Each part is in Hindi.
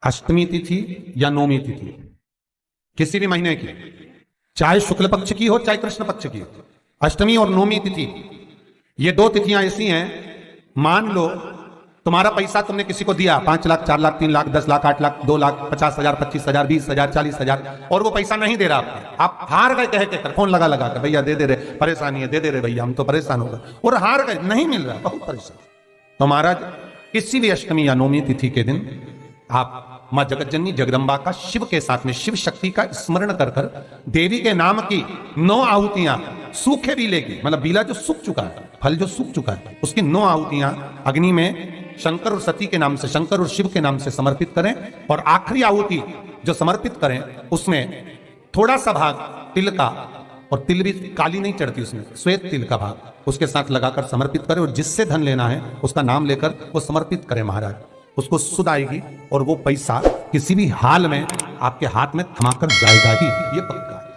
अष्टमी तिथि या नौमी तिथि किसी भी महीने की, चाहे शुक्ल पक्ष की हो चाहे कृष्ण पक्ष की हो, अष्टमी और नौमी तिथि ये दो तिथियां ऐसी हैं। मान लो तुम्हारा पैसा तुमने किसी को दिया 5 लाख 4 लाख 3 लाख 10 लाख 8 लाख 2 लाख 50,000 25,000 20,000 40,000 और वो पैसा नहीं दे रहा आप हार गए कह के फोन लगा लगा कर भैया दे दे रहे, परेशानी है दे दे रहे भैया हम तो परेशान हो गए और हार गए, नहीं मिल रहा, बहुत परेशान। तो महाराज किसी भी अष्टमी या नौमी तिथि के दिन आप मां जगतजननी जगदंबा का शिव के साथ में शिव शक्ति का स्मरण कर कर देवी के नाम की 9 आहुतियां सूखे बीले की, मतलब बीला जो सूख चुका है, फल जो सूख चुका है, उसकी 9 आहुतियां अग्नि में शंकर और सती के नाम से, शंकर और शिव के नाम से समर्पित करें और आखिरी आहुति जो समर्पित करें उसमें थोड़ा सा भाग तिल का, और तिल भी काली नहीं चढ़ती उसमें, श्वेत तिल का भाग उसके साथ लगाकर समर्पित करें और जिससे धन लेना है उसका नाम लेकर वो समर्पित करें महाराज, उसको सुध आएगी और वो पैसा किसी भी हाल में आपके हाथ में थमाकर जाएगा ही, ये पक्का है।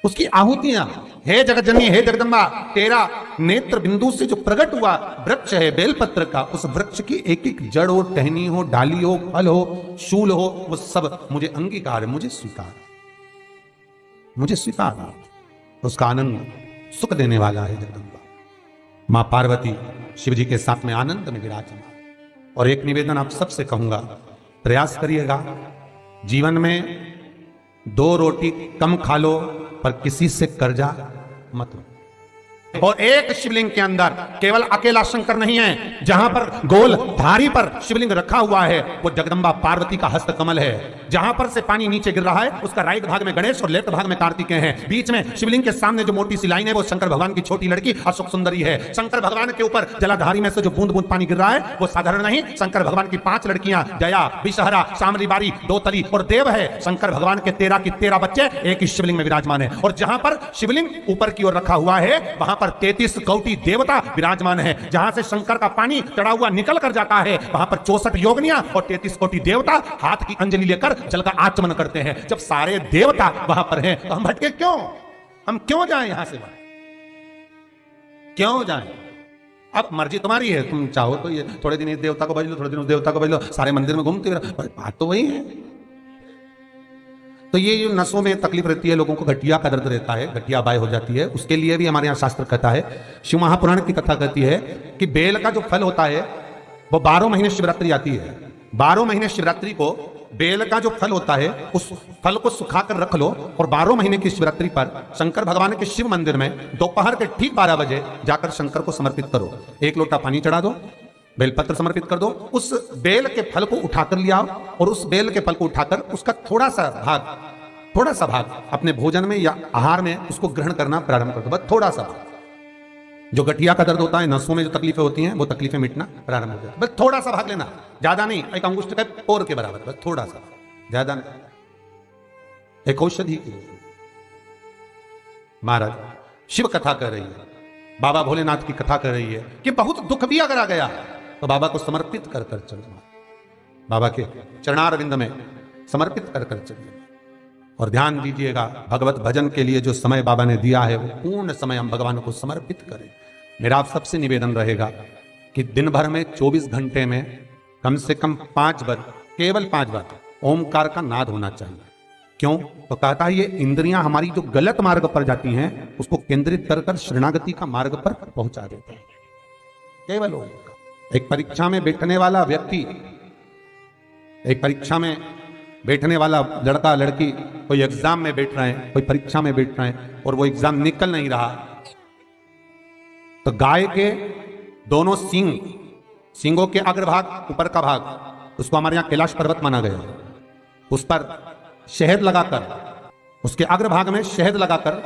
उसकी आहुतियां, हे जगतजननी हे जगदंबा, तेरा नेत्र बिंदु से जो प्रकट हुआ वृक्ष है बेलपत्र का, उस वृक्ष की एक एक जड़ हो, टहनी हो, डाली हो, फल हो, शूल हो, वो सब मुझे अंगीकार है, मुझे स्वीकार, मुझे स्वीकार। उसका आनंद सुख देने वाला है जगदंबा मां पार्वती शिव जी के साथ में आनंद में विराजमान। और एक निवेदन आप सबसे कहूंगा, प्रयास करिएगा जीवन में 2 रोटी कम खा लो पर किसी से कर्जा मत लो। और एक शिवलिंग के अंदर केवल अकेला शंकर नहीं है, जहां पर गोल धारी पर शिवलिंग रखा हुआ है वो जगदंबा पार्वती का हस्त कमल है। जहां पर से पानी नीचे गिर रहा है उसका राइट भाग में गणेश और लेफ्ट भाग में कार्तिकेय हैं। बीच में शिवलिंग के सामने जो मोटी सी लाइन है वो शंकर भगवान की छोटी लड़की अशोक सुंदरी है। शंकर भगवान के ऊपर जलाधारी में से जो बूंद बूंद पानी गिर रहा है वो साधारण नहीं, शंकर भगवान की 5 लड़कियां दया, विषहरा, शामली बारी, दोतली और देव है। शंकर भगवान के 13 की 13 बच्चे एक ही शिवलिंग में विराजमान है। और जहां पर शिवलिंग ऊपर की ओर रखा हुआ है वहां पर 33 कोटि देवता विराजमान है। जहां से शंकर का पानी चढ़ा हुआ निकल कर जाता है वहां पर 64 योगिनियां और 33 कोटि देवता हाथ की अंजलि लेकर जल का आचमन करते हैं। जब सारे देवता वहां पर हैं तो हम भटके क्यों? हम क्यों जाएं यहां से? क्यों जाएं? अब मर्जी तुम्हारी है, तुम चाहो तो ये थोड़े दिन इस देवता को भेज लो, थोड़े दिन उस देवता को भेज लो, सारे मंदिर में घूमते रहो, बात तो वही है। तो ये जो नसों में तकलीफ रहती है, लोगों को गठिया का दर्द रहता है, गठिया बाय हो जाती है, उसके लिए भी हमारे यहाँ शास्त्र कहता है, शिव महापुराण की कथा कहती है कि बेल का जो फल होता है वो 12 महीने शिवरात्रि आती है, 12 महीने शिवरात्रि को बेल का जो फल होता है उस फल को सुखाकर रख लो और 12 महीने की शिवरात्रि पर शंकर भगवान के शिव मंदिर में दोपहर के ठीक 12 बजे जाकर शंकर को समर्पित करो। 1 लोटा पानी चढ़ा दो, बेलपत्र समर्पित कर दो, उस बेल के फल को उठाकर ले आओ और उस बेल के फल को उठाकर उसका थोड़ा सा भाग अपने भोजन में या आहार में उसको ग्रहण करना प्रारंभ कर दो। बस थोड़ा सा भाग, जो गठिया का दर्द होता है, नसों में जो तकलीफें होती हैं वो तकलीफें मिटना प्रारंभ हो जाए। बस थोड़ा सा भाग लेना, ज्यादा नहीं, एक अंगुष्ठ का पोर के बराबर, बस थोड़ा सा, ज्यादा नहीं, एक औषधि की। महाराज शिव कथा कर रही है, बाबा भोलेनाथ की कथा कर रही है कि बहुत दुख भी अगर आ गया तो बाबा को समर्पित कर कर चलना, बाबा के चरणारविंद में समर्पित कर कर चलिए। और ध्यान दीजिएगा, भगवत भजन के लिए जो समय बाबा ने दिया है वो पूर्ण समय हम भगवान को समर्पित करें। मेरा आप सबसे निवेदन रहेगा कि दिन भर में 24 घंटे में कम से कम 5 बार, केवल 5 बार ओमकार का नाद होना चाहिए। क्यों? तो कहता है ये इंद्रियां हमारी जो गलत मार्ग पर जाती हैं उसको केंद्रित कर कर शरणागति का मार्ग पर पहुंचा देते हैं। केवल ओमकार। एक परीक्षा में बैठने वाला व्यक्ति, एक परीक्षा में बैठने वाला लड़का लड़की, कोई एग्जाम में बैठ रहे हैं, कोई परीक्षा में बैठ रहे हैं और वो एग्जाम निकल नहीं रहा, तो गाय के दोनों सींगों के अग्रभाग, ऊपर का भाग, उसको हमारे यहां कैलाश पर्वत माना गया, उस पर शहद लगाकर, उसके अग्रभाग में शहद लगाकर,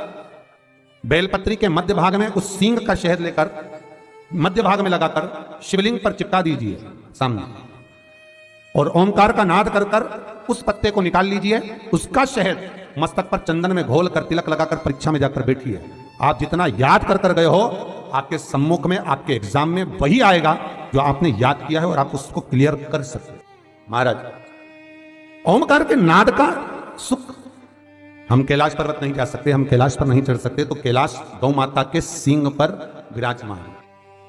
बेलपत्री के मध्य भाग में उस सींग का शहद लेकर मध्य भाग में लगाकर शिवलिंग पर चिपका दीजिए सामने, और ओमकार का नाद कर कर उस पत्ते को निकाल लीजिए, उसका शहद मस्तक पर चंदन में घोल कर तिलक लगाकर परीक्षा में जाकर बैठिए। आप जितना याद कर कर गए हो आपके सम्मुख में, आपके एग्जाम में वही आएगा जो आपने याद किया है और आप उसको क्लियर कर सकते। महाराज ओमकार के नाद का सुख, हम कैलाश पर्वत नहीं जा सकते, हम कैलाश पर नहीं चढ़ सकते, तो कैलाश गौ माता के सींग पर विराजमान है।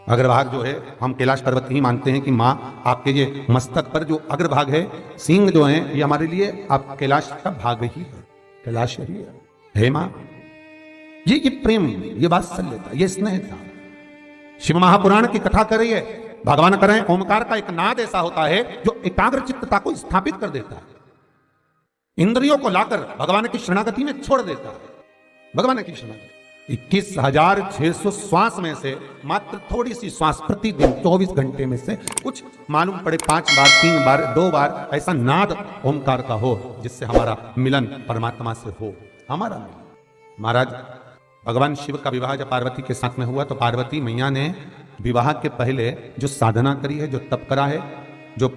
अग्रभाग जो है हम कैलाश पर्वत ही मानते हैं कि माँ आपके ये मस्तक पर जो अग्रभाग है, सींग जो है, ये हमारे लिए आप कैलाश का भाग ही है, कैलाश ही है माँ। ये प्रेम, ये वात्सल्यता, ये स्नेह था। शिव महापुराण की कथा कर रही है, भगवान कर रहे हैं। ओमकार का एक नाद ऐसा होता है जो एकाग्र चित्तता को स्थापित कर देता है, इंद्रियों को लाकर भगवान की शरणागति में छोड़ देता है। भगवान की शरणागति 21,600 श्वास में से मात्र थोड़ी सी श्वास प्रतिदिन 24 घंटे में से कुछ मालूम पड़े 5 बार, 3 बार, 2 बार ऐसा नाद ओमकार का हो जिससे हमारा मिलन परमात्मा से हो, हमारा मिलन। महाराज भगवान शिव का विवाह जब पार्वती के साथ में हुआ तो पार्वती मैया ने विवाह के पहले जो साधना करी है, जो तप करा है, जो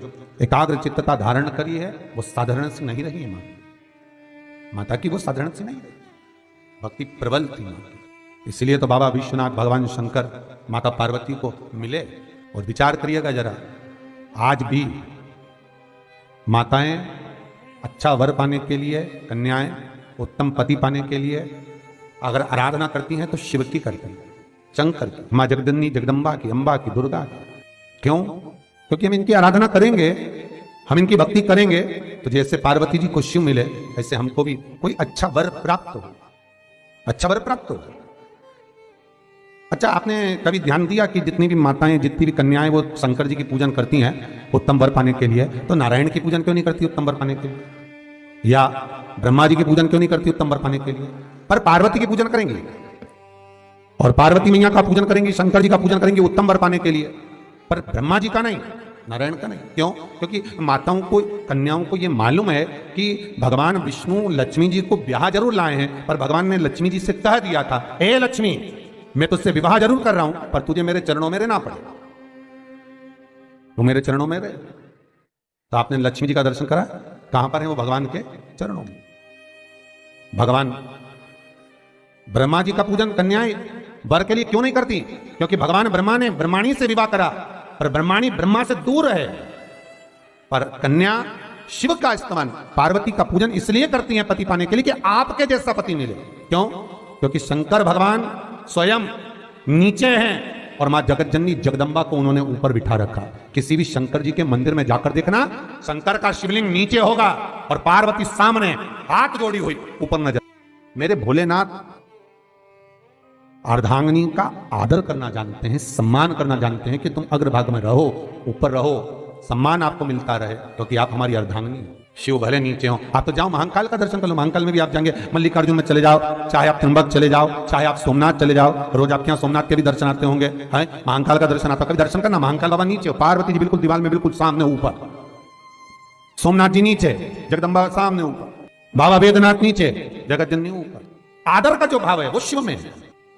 एकाग्र चित्तता धारण करी है, वो साधारण से नहीं रही है। माता की वो साधारण से नहीं रही, भक्ति प्रबल थी मां की। इसलिए तो बाबा विश्वनाथ, भगवान शंकर माता पार्वती को मिले। और विचार करिएगा जरा, आज भी माताएं अच्छा वर पाने के लिए, कन्याएं उत्तम पति पाने के लिए अगर आराधना करती हैं तो शिव की करती हैं, शंकर की, माँ जगदन्नी, जगदम्बा की, अम्बा की, दुर्गा की। क्यों? क्योंकि हम इनकी आराधना करेंगे, हम इनकी भक्ति करेंगे तो जैसे पार्वती जी को शिव मिले ऐसे हमको भी कोई अच्छा वर प्राप्त हो, अच्छा वर प्राप्त हो। अच्छा, आपने कभी ध्यान दिया कि जितनी भी माताएं, जितनी भी कन्याएं वो शंकर जी की पूजन करती हैं उत्तम वर पाने के लिए, तो नारायण की पूजन क्यों नहीं करती उत्तम वर पाने के लिए? या ब्रह्मा जी की पूजन क्यों नहीं करती उत्तम वर पाने के लिए? पर पार्वती की पूजन करेंगी और पार्वती मैया का पूजन करेंगी, शंकर जी का पूजन करेंगी उत्तम वर पाने के लिए, पर ब्रह्मा जी का नहीं, नारायण का नहीं। क्यों? क्योंकि माताओं को, कन्याओं को ये मालूम है कि भगवान विष्णु लक्ष्मी जी को ब्याह जरूर लाए हैं, पर भगवान ने लक्ष्मी जी से कह दिया था, हे लक्ष्मी, मैं तुझसे विवाह जरूर कर रहा हूं पर तुझे मेरे चरणों में रहना पड़ेगा, तू मेरे चरणों में रहे। तो आपने लक्ष्मी जी का दर्शन करा, कहां पर है वो? भगवान के चरणों में। भगवान ब्रह्मा जी का पूजन कन्याएं वर के लिए क्यों नहीं करती? क्योंकि भगवान ब्रह्मा ने ब्रह्माणी से विवाह करा, पर ब्रह्माणी ब्रह्मा से दूर है। पर कन्या शिव का इस्तेमाल, पार्वती का पूजन इसलिए करती हैं पति पाने के लिए कि आपके जैसा पति मिले। क्यों? क्योंकि शंकर भगवान स्वयं नीचे हैं और मां जगतजननी जगदम्बा को उन्होंने ऊपर बिठा रखा। किसी भी शंकर जी के मंदिर में जाकर देखना, शंकर का शिवलिंग नीचे होगा और पार्वती सामने हाथ जोड़ी हुई ऊपर नजर। मेरे भोलेनाथ अर्धांगिनी का आदर करना जानते हैं, सम्मान करना जानते हैं कि तुम अग्रभाग में रहो, ऊपर रहो, सम्मान आपको मिलता रहे, क्योंकि आप हमारी अर्धांगिनी हो। शिव भले नीचे हो, आप तो जाओ महाकाल का दर्शन कर लो, महाकाल में भी आप जाएंगे, मल्लिकार्जुन में चले जाओ, चाहे आप त्र्यंबक चले जाओ, चाहे आप सोमनाथ चले जाओ, रोज आपके यहाँ सोमनाथ के भी दर्शन आते होंगे, है महाकाल का दर्शन आता, कभी दर्शन करना। महाकाल बाबा नीचे हो, पार्वती जी बिल्कुल दीवार में बिल्कुल सामने ऊपर, सोमनाथ जी नीचे, जगदम्बा सामने ऊपर, बाबा वेदनाथ नीचे, जगतजननी ऊपर। आदर का जो भाव है वो शिव में है,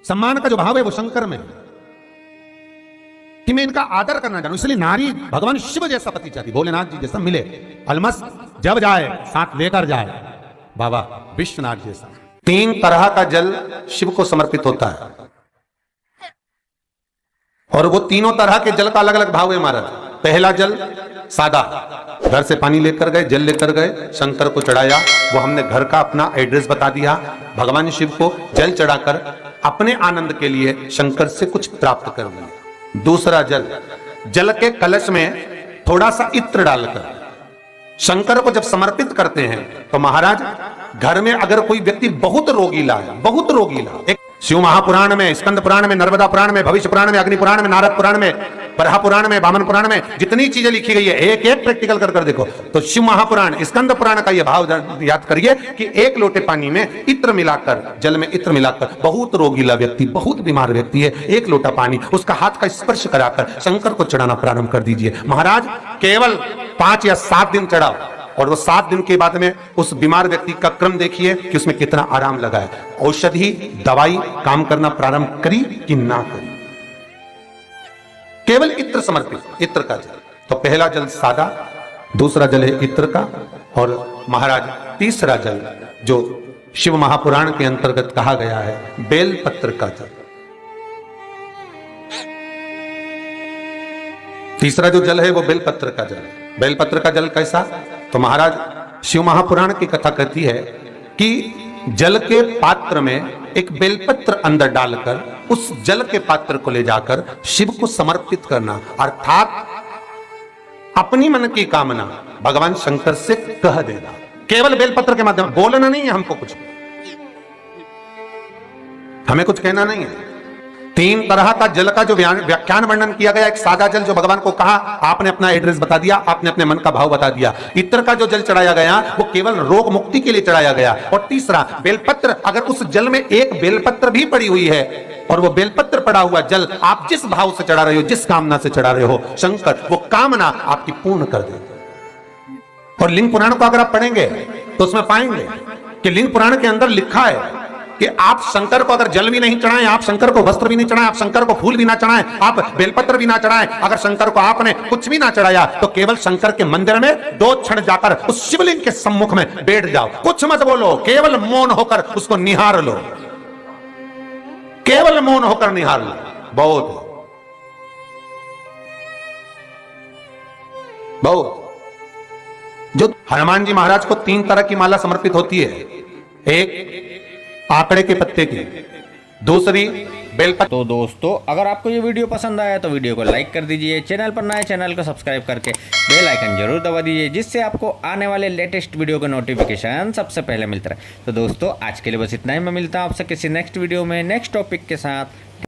सम्मान का जो भाव है वो शंकर में है कि मैं इनका आदर करना जानूं। इसलिए नारी भगवान शिव जैसा पति चाहती, भोलेनाथ जी जैसा मिले, अलमस जब जाए साथ लेकर जाए बाबा विश्वनाथ जैसा। 3 तरह का जल शिव को समर्पित होता है और वो तीनों तरह के जल का अलग अलग भाव है महाराज। पहला जल सादा, घर से पानी लेकर गए, जल लेकर गए, शंकर को चढ़ाया, वो हमने घर का अपना एड्रेस बता दिया, भगवान शिव को जल चढ़ाकर अपने आनंद के लिए शंकर से कुछ प्राप्त कर लिया। दूसरा जल, जल के कलश में थोड़ा सा इत्र डालकर शंकर को जब समर्पित करते हैं तो महाराज घर में अगर कोई व्यक्ति बहुत रोगीला है, बहुत रोगीला, एक शिव महापुराण में, स्कंद पुराण में, नर्मदा पुराण में, भविष्य पुराण में, अग्नि पुराण में, नारद पुराण में, बरहा पुराण में, वामन पुराण में जितनी चीजें लिखी गई है एक एक प्रैक्टिकल कर देखो तो शिव महापुराण, स्कंद पुराण का यह भाव याद करिए कि 1 लोटे पानी में इत्र मिलाकर, जल में इत्र मिलाकर, बहुत रोगीला व्यक्ति, बहुत बीमार व्यक्ति है, 1 लोटा पानी उसका हाथ का स्पर्श कराकर शंकर को चढ़ाना प्रारंभ कर दीजिए। महाराज केवल 5 या 7 दिन चढ़ाओ और वो 7 दिन के बाद में उस बीमार व्यक्ति का क्रम देखिए कि उसमें कितना आराम लगा है। औषधि, दवाई काम करना प्रारंभ करी कि ना करी। केवल इत्र समर्पित, इत्र का जल। तो पहला जल सादा, दूसरा जल है इत्र का, और महाराज तीसरा जल जो शिव महापुराण के अंतर्गत कहा गया है बेलपत्र का जल। तीसरा जो जल है वो बेलपत्र का जल है। बेलपत्र का जल कैसा? तो महाराज शिव महापुराण की कथा कहती है कि जल के पात्र में एक बेलपत्र अंदर डालकर उस जल के पात्र को ले जाकर शिव को समर्पित करना, अर्थात अपनी मन की कामना भगवान शंकर से कह देना। केवल बेलपत्र के माध्यम, बोलना नहीं है हमको कुछ, हमें कुछ कहना नहीं है। 3 तरह का जल का जो व्याख्यान वर्णन किया गया, एक सादा जल जो भगवान को कहा, आपने अपना एड्रेस बता दिया, आपने अपने मन का भाव बता दिया। इत्र का जो जल चढ़ाया गया वो केवल रोग मुक्ति के लिए चढ़ाया गया। और तीसरा बेलपत्र, अगर उस जल में एक बेलपत्र भी पड़ी हुई है और वो बेलपत्र पड़ा हुआ जल आप जिस भाव से चढ़ा रहे हो, जिस कामना से चढ़ा रहे हो, शंकर वो कामना आपकी पूर्ण कर देते। और लिंग पुराण को अगर आप पढ़ेंगे तो उसमें पाएंगे कि लिंग पुराण के अंदर लिखा है कि आप शंकर को अगर जल भी नहीं चढ़ाएं, आप शंकर को वस्त्र भी नहीं चढ़ाएं, आप शंकर को फूल भी ना चढ़ाएं, आप बेलपत्र भी ना चढ़ाएं, अगर शंकर को आपने कुछ भी ना चढ़ाया तो केवल शंकर के मंदिर में 2 क्षण जाकर उस शिवलिंग के सम्मुख में बैठ जाओ, कुछ मत बोलो, केवल मौन होकर उसको निहार लो, केवल मौन होकर निहार लो। बहुत जो हनुमान जी महाराज को 3 तरह की माला समर्पित होती है, एक आंकड़े के पत्ते की, दूसरी बेलपत्र। तो दोस्तों अगर आपको ये वीडियो पसंद आया तो वीडियो को लाइक कर दीजिए, चैनल पर नए चैनल को सब्सक्राइब करके बेल आइकन जरूर दबा दीजिए, जिससे आपको आने वाले लेटेस्ट वीडियो का नोटिफिकेशन सबसे पहले मिलता रहे। तो दोस्तों आज के लिए बस इतना ही, मैं मिलता हूं आपसे किसी नेक्स्ट वीडियो में नेक्स्ट टॉपिक के साथ।